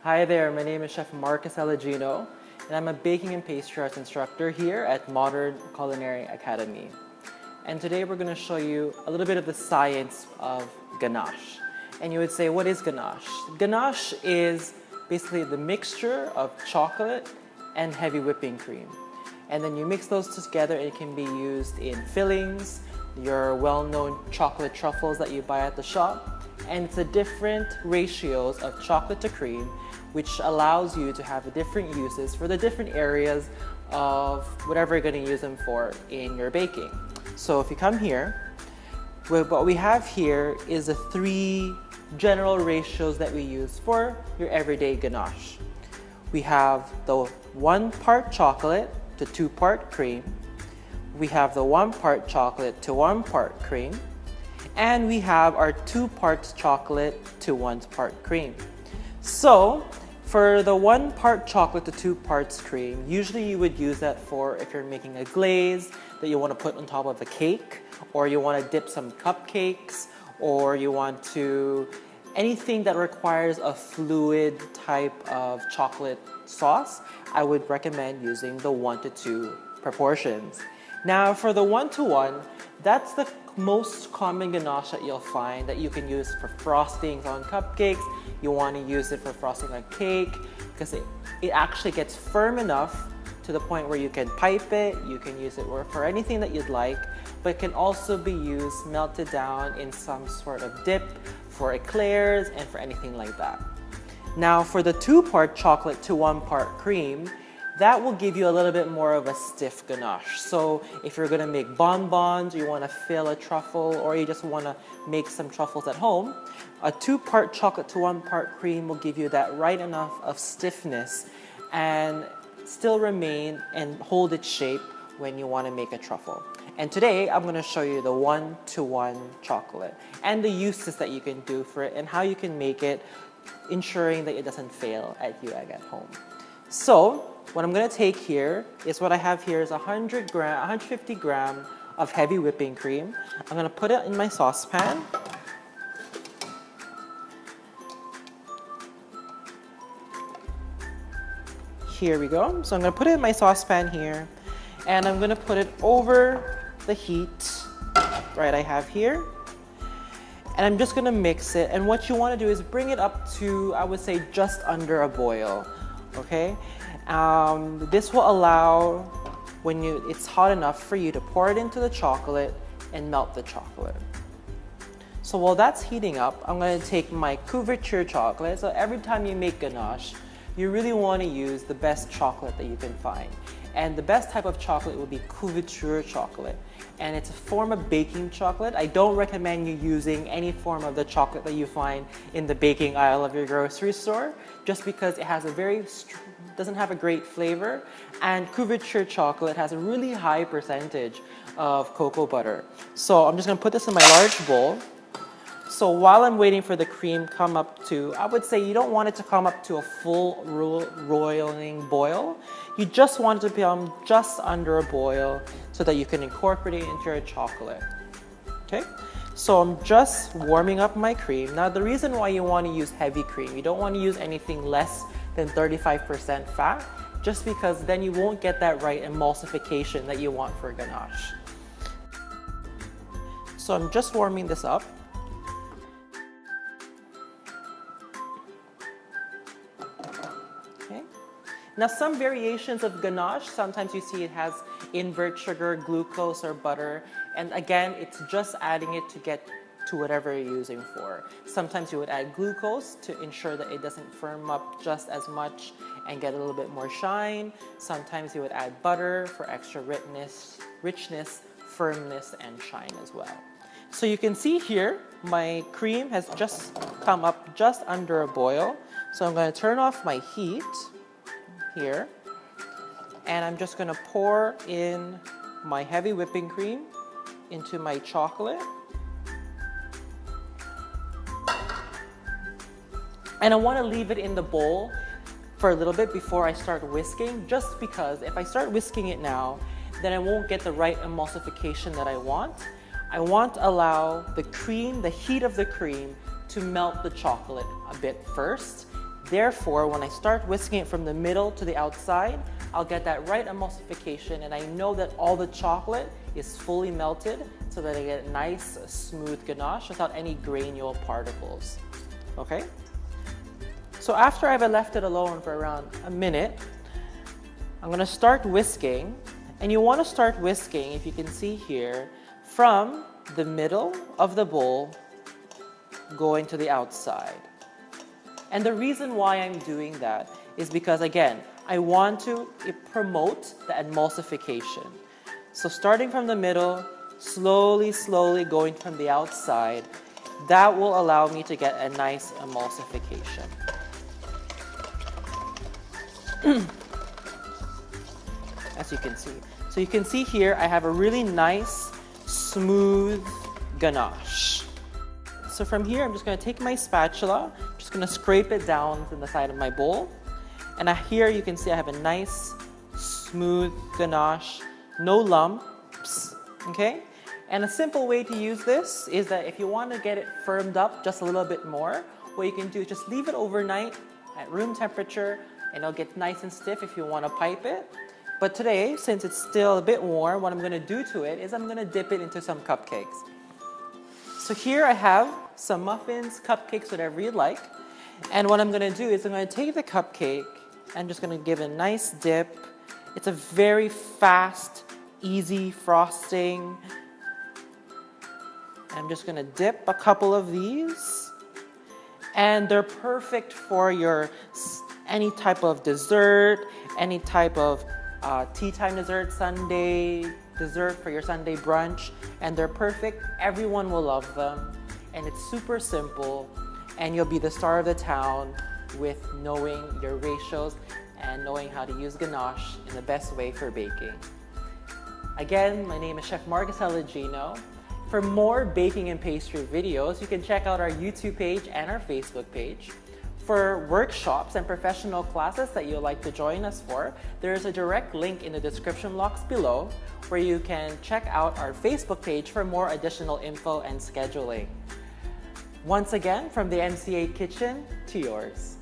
Hi there, my name is Chef Markus Elegino, and I'm a Baking and Pastry Arts instructor here at Moderne Culinaire Academy. And today we're going to show you a little bit of the science of ganache. And you would say, what is ganache? Ganache is basically the mixture of chocolate and heavy whipping cream. And then you mix those together and it can be used in fillings, your well-known chocolate truffles that you buy at the shop. And it's the different ratios of chocolate to cream, which allows you to have different uses for the different areas of whatever you're going to use them for in your baking. So if you come here, what we have here is the 3 general ratios that we use for your everyday ganache. We have the 1 part chocolate to 2 part cream. We have the 1 part chocolate to 1 part cream. And we have our 2 parts chocolate to 1 part cream. So for the 1 part chocolate to 2 parts cream, usually you would use that for if you're making a glaze that you want to put on top of a cake, or you want to dip some cupcakes, or you want to anything that requires a fluid type of chocolate sauce. I would recommend using the 1 to 2 proportions. Now for the 1 to 1, that's the most common ganache that you'll find that you can use for frostings on cupcakes. You want to use it for frosting on cake because it actually gets firm enough to the point where you can pipe it, you can use it for anything that you'd like, but it can also be used melted down in some sort of dip for eclairs and for anything like that. Now for the 2 part chocolate to 1 part cream, that will give you a little bit more of a stiff ganache. So if you're gonna make bonbons, you wanna fill a truffle, or you just wanna make some truffles at home, a 2 part chocolate to 1 part cream will give you that right enough of stiffness and still remain and hold its shape when you wanna make a truffle. And today, I'm gonna show you the 1 to 1 chocolate and the uses that you can do for it and how you can make it, ensuring that it doesn't fail at you at home. So, what I'm going to take here is what I have here is 150 gram of heavy whipping cream. I'm going to put it in my saucepan. Here we go. So I'm going to put it in my saucepan here, and I'm going to put it over the heat right I have here. And I'm just going to mix it, and what you want to do is bring it up to, I would say, just under a boil. Okay? This will allow, when it's hot enough for you to pour it into the chocolate and melt the chocolate. So while that's heating up, I'm going to take my couverture chocolate. So every time you make ganache, you really want to use the best chocolate that you can find. And the best type of chocolate would be couverture chocolate. And it's a form of baking chocolate. I don't recommend you using any form of the chocolate that you find in the baking aisle of your grocery store, just because it has doesn't have a great flavor, and couverture chocolate has a really high percentage of cocoa butter. So I'm just going to put this in my large bowl. So while I'm waiting for the cream come up to, I would say you don't want it to come up to a full roiling boil. You just want it to become just under a boil so that you can incorporate it into your chocolate. Okay? So I'm just warming up my cream. Now the reason why you want to use heavy cream, you don't want to use anything less than 35% fat, just because then you won't get that right emulsification that you want for ganache. So I'm just warming this up. Okay. Now some variations of ganache, sometimes you see it has invert sugar, glucose, or butter, and again, it's just adding it to get to whatever you're using for. Sometimes you would add glucose to ensure that it doesn't firm up just as much and get a little bit more shine. Sometimes you would add butter for extra richness, firmness, and shine as well. So you can see here, my cream has just come up just under a boil. So I'm going to turn off my heat here, and I'm just going to pour in my heavy whipping cream into my chocolate. And I want to leave it in the bowl for a little bit before I start whisking, just because if I start whisking it now, then I won't get the right emulsification that I want. I want to allow the cream, the heat of the cream, to melt the chocolate a bit first. Therefore, when I start whisking it from the middle to the outside, I'll get that right emulsification, and I know that all the chocolate is fully melted so that I get a nice, smooth ganache without any granule particles. Okay? So after I've left it alone for around a minute, I'm going to start whisking. And you want to start whisking, if you can see here, from the middle of the bowl going to the outside. And the reason why I'm doing that is because, again, I want to promote the emulsification. So starting from the middle, slowly going from the outside, that will allow me to get a nice emulsification. As you can see. So you can see here, I have a really nice, smooth ganache. So from here, I'm just going to take my spatula, just going to scrape it down from the side of my bowl. And here you can see I have a nice, smooth ganache, no lumps, okay? And a simple way to use this is that if you want to get it firmed up just a little bit more, what you can do is just leave it overnight at room temperature, and it'll get nice and stiff if you want to pipe it. But today, since it's still a bit warm, what I'm going to do to it is I'm going to dip it into some cupcakes. So here I have some muffins, cupcakes, whatever you like. And what I'm going to do is I'm going to take the cupcake, I'm just going to give it a nice dip. It's a very fast, easy frosting. I'm just going to dip a couple of these. And they're perfect for your any type of dessert, any type of tea time dessert, Sunday dessert for your Sunday brunch, and they're perfect. Everyone will love them, and it's super simple, and you'll be the star of the town with knowing your ratios and knowing how to use ganache in the best way for baking. Again, my name is Chef Markus Elegino. For more baking and pastry videos, you can check out our YouTube page and our Facebook page. For workshops and professional classes that you'd like to join us for, there is a direct link in the description box below where you can check out our Facebook page for more additional info and scheduling. Once again, from the MCA kitchen to yours.